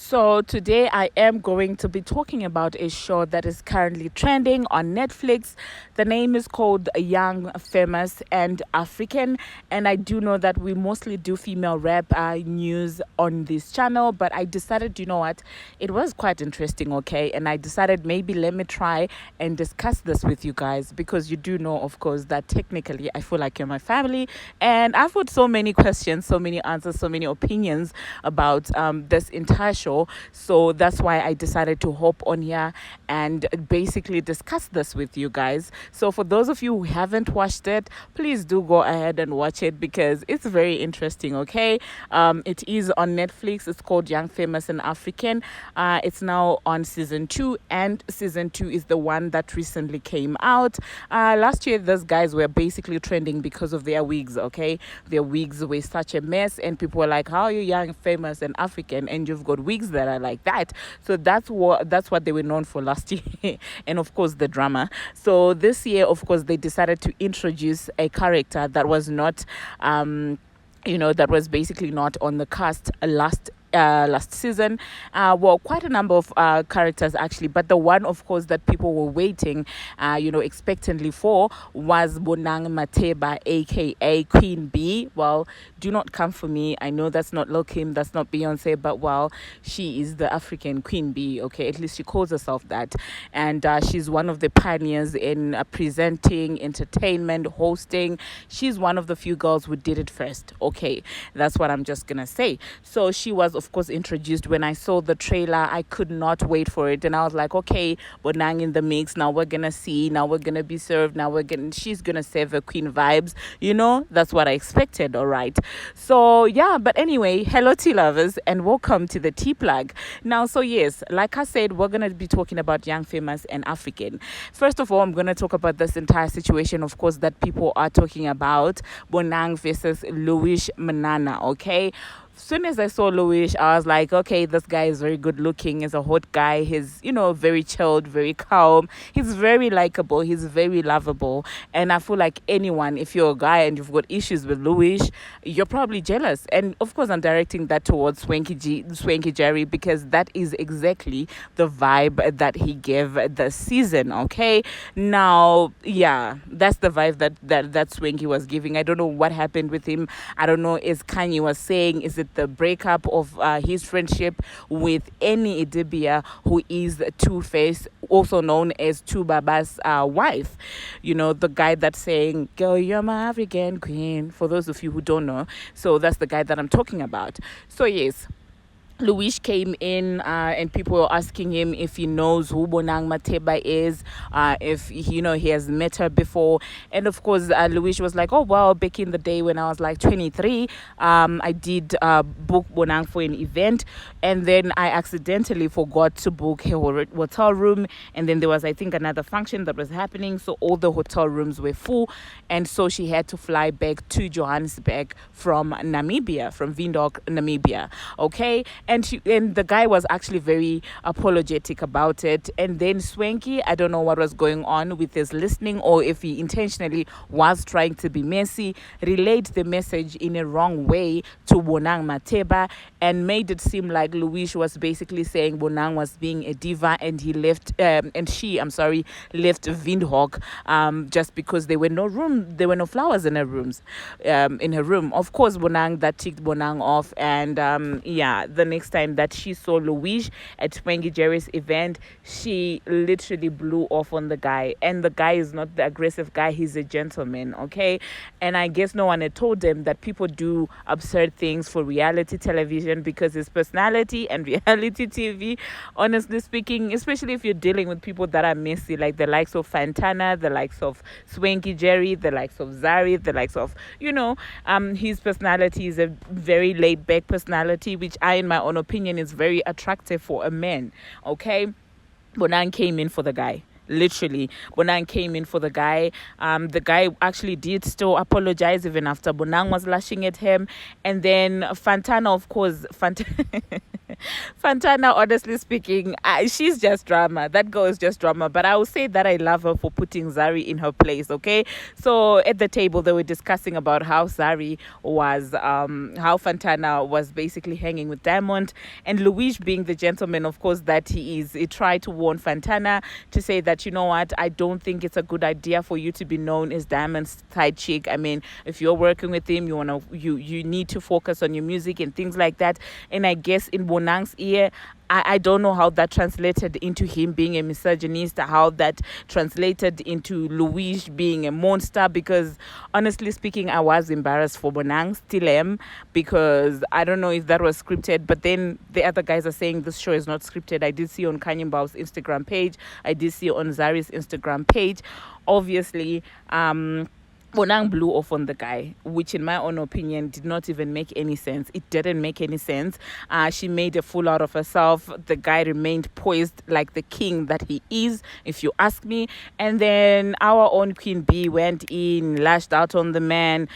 So today I am going to be talking about a show that is currently trending on Netflix. The name is called Young, Famous and African. And I do know that we mostly do female rap news on this channel, but I decided, you know what, it was quite interesting, okay? And I decided maybe let me try and discuss this with you guys, because you do know, of course, that technically I feel like you're my family, and I've got so many questions, so many answers, so many opinions about this entire show. So that's why I decided to hop on here and basically discuss this with you guys. So for those of you who haven't watched it, please do go ahead and watch it because it's very interesting, okay? It is on Netflix. It's called Young, Famous and African. It's now on season 2, and season 2 is the one that recently came out. Last year, those guys were basically trending because of their wigs, okay? Their wigs were such a mess, and people were like, how are you young, famous and African and you've got wigs that are like that? So that's what they were known for last year. And of course the drama. So this year, of course, they decided to introduce a character that was not that was basically not on the cast last season. Well, quite a number of characters actually, but the one, of course, that people were waiting expectantly for was Bonang Matheba, aka Queen B. Well, do not come for me, I know that's not Lil Kim, that's not Beyonce, but well, she is the African Queen B, okay? At least she calls herself that. And she's one of the pioneers in presenting, entertainment, hosting. She's one of the few girls who did it first, okay? That's what I'm just gonna say. So she was, of course, introduced. When I saw the trailer, I could not wait for it, and I was like, okay, Bonang in the mix, now we're gonna see, now we're gonna be served, she's gonna serve her queen vibes, that's what I expected. All right, so yeah, but anyway, hello tea lovers and welcome to the tea plug. Now, so yes, like I said, we're gonna be talking about Young, Famous and African. First of all, I'm gonna talk about this entire situation, of course, that people are talking about, Bonang versus Luis Munana, okay? Soon as I saw Luis, I was like, okay, this guy is very good looking. He's a hot guy. He's, very chilled, very calm. He's very likable. He's very lovable. And I feel like anyone, if you're a guy and you've got issues with Luis, you're probably jealous. And of course, I'm directing that towards Swanky Jerry, because that is exactly the vibe that he gave the season, okay? Now, yeah, that's the vibe that Swanky was giving. I don't know what happened with him. I don't know, as Khanyi was saying, is it the breakup of his friendship with Any Idibia, who is Two-Face, also known as Two Baba's wife. The guy that's saying, girl, you're my African queen, for those of you who don't know. So that's the guy that I'm talking about. So yes, Luis came in and people were asking him if he knows who Bonang Matheba is, if he has met her before. And of course, Luis was like, oh, well, back in the day when I was like 23, I did book Bonang for an event, and then I accidentally forgot to book her hotel room. And then there was, I think, another function that was happening, so all the hotel rooms were full, and so she had to fly back to Johannesburg from Namibia, from Windhoek, Namibia, okay? And the guy was actually very apologetic about it. And then Swanky, I don't know what was going on with his listening, or if he intentionally was trying to be messy, relayed the message in a wrong way to Bonang Matheba, and made it seem like Luis was basically saying Bonang was being a diva, and she left Windhoek just because there were no flowers in her room. Of course, that ticked Bonang off, and the next time that she saw Luis at Swanky Jerry's event, she literally blew off on the guy. And the guy is not the aggressive guy, he's a gentleman, okay? And I guess no one had told him that people do absurd things for reality television, because his personality and reality TV, honestly speaking, especially if you're dealing with people that are messy, like the likes of Fantana, the likes of Swanky Jerry, the likes of Zari, the likes of, his personality is a very laid-back personality, which I, in my own opinion, is very attractive for a man, okay? Bonang came in for the guy. Literally, Bonang came in for the guy. The guy actually did still apologize even after Bonang was lashing at him. And then Fantana, of course, Fantana, honestly speaking, she's just drama. That girl is just drama. But I will say that I love her for putting Zari in her place, okay? So at the table, they were discussing about how Zari was, how Fantana was basically hanging with Diamond. And Luis, being the gentleman, of course, that he is, he tried to warn Fantana to say that, you know what, I don't think it's a good idea for you to be known as Diamond's side chick. I mean, if you're working with him, you need to focus on your music and things like that. And I guess in Bonang's ear, I don't know how that translated into him being a misogynist, how that translated into Luis being a monster, because honestly speaking, I was embarrassed for Bonang, still am, because I don't know if that was scripted, but then the other guys are saying this show is not scripted. I did see on Khanyi Mbau's Instagram page, I did see on Zari's Instagram page. Obviously, Bonang blew off on the guy, which in my own opinion did not even make any sense. It didn't make any sense. She made a fool out of herself. The guy remained poised like the king that he is, if you ask me. And then our own Queen Bee went in, lashed out on the man.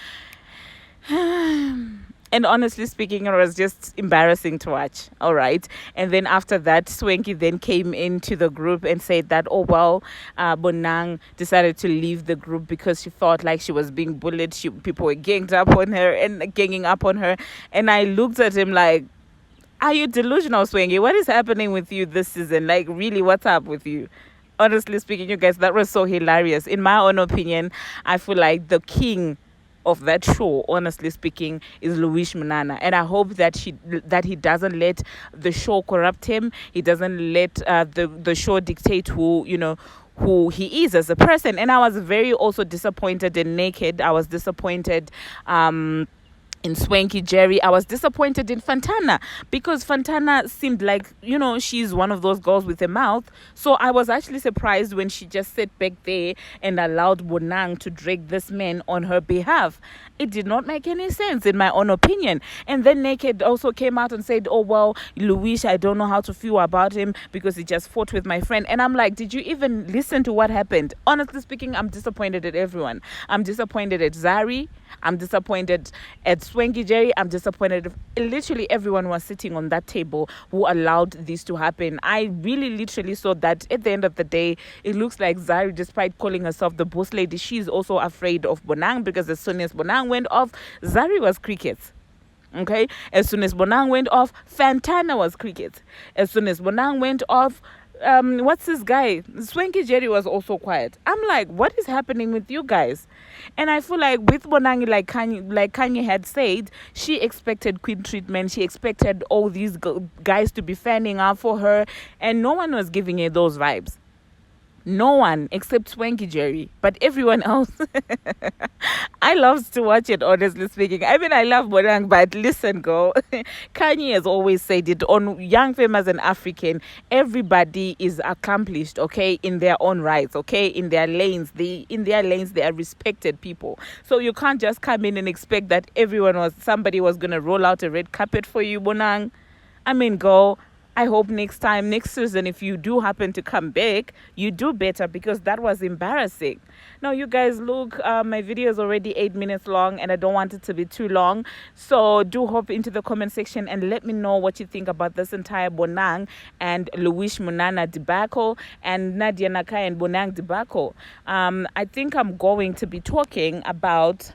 And honestly speaking, it was just embarrassing to watch. All right. And then after that, Swanky then came into the group and said that, oh, well, Bonang decided to leave the group because she felt like she was being bullied. People were ganging up on her. And I looked at him like, are you delusional, Swanky? What is happening with you this season? Like, really, what's up with you? Honestly speaking, you guys, that was so hilarious. In my own opinion, I feel like the king of that show, honestly speaking, is Luis Munana, and I hope that he doesn't let the show corrupt him. He doesn't let the show dictate who he is as a person. And I was very also disappointed in Naked. I was disappointed in Swanky Jerry. I was disappointed in Fantana because Fantana seemed like, she's one of those girls with a mouth. So I was actually surprised when she just sat back there and allowed Bonang to drag this man on her behalf. It did not make any sense in my own opinion. And then Naked also came out and said, oh, well, Luis, I don't know how to feel about him because he just fought with my friend. And I'm like, did you even listen to what happened? Honestly speaking, I'm disappointed at everyone. I'm disappointed at Zari. I'm disappointed at Swanky Jerry. I'm disappointed if literally everyone was sitting on that table who allowed this to happen. I really literally saw that at the end of the day, it looks like Zari, despite calling herself the boss lady, she's also afraid of Bonang, because as soon as Bonang went off, Zari was crickets. Okay? As soon as Bonang went off, Fantana was crickets. As soon as Bonang went off, what's this guy? Swanky Jerry was also quiet. I'm like, what is happening with you guys? And I feel like with Bonang, like Khanyi had said, she expected queen treatment. She expected all these guys to be fanning out for her, and no one was giving her those vibes. No one except Swanky Jerry, but everyone else. I love to watch it, honestly speaking. I mean, I love Bonang, but listen, girl. Khanyi has always said it on Young, Famous and African. Everybody is accomplished, okay, in their own rights, okay, in their lanes. They are respected people. So you can't just come in and expect that somebody was gonna roll out a red carpet for you, Bonang. I mean, girl, I hope next season, if you do happen to come back, you do better, because that was embarrassing. Now, you guys, look, my video is already 8 minutes long and I don't want it to be too long. So do hop into the comment section and let me know what you think about this entire Bonang and Luis Munana debacle and Nadia, Nakai and Bonang debacle. I think I'm going to be talking about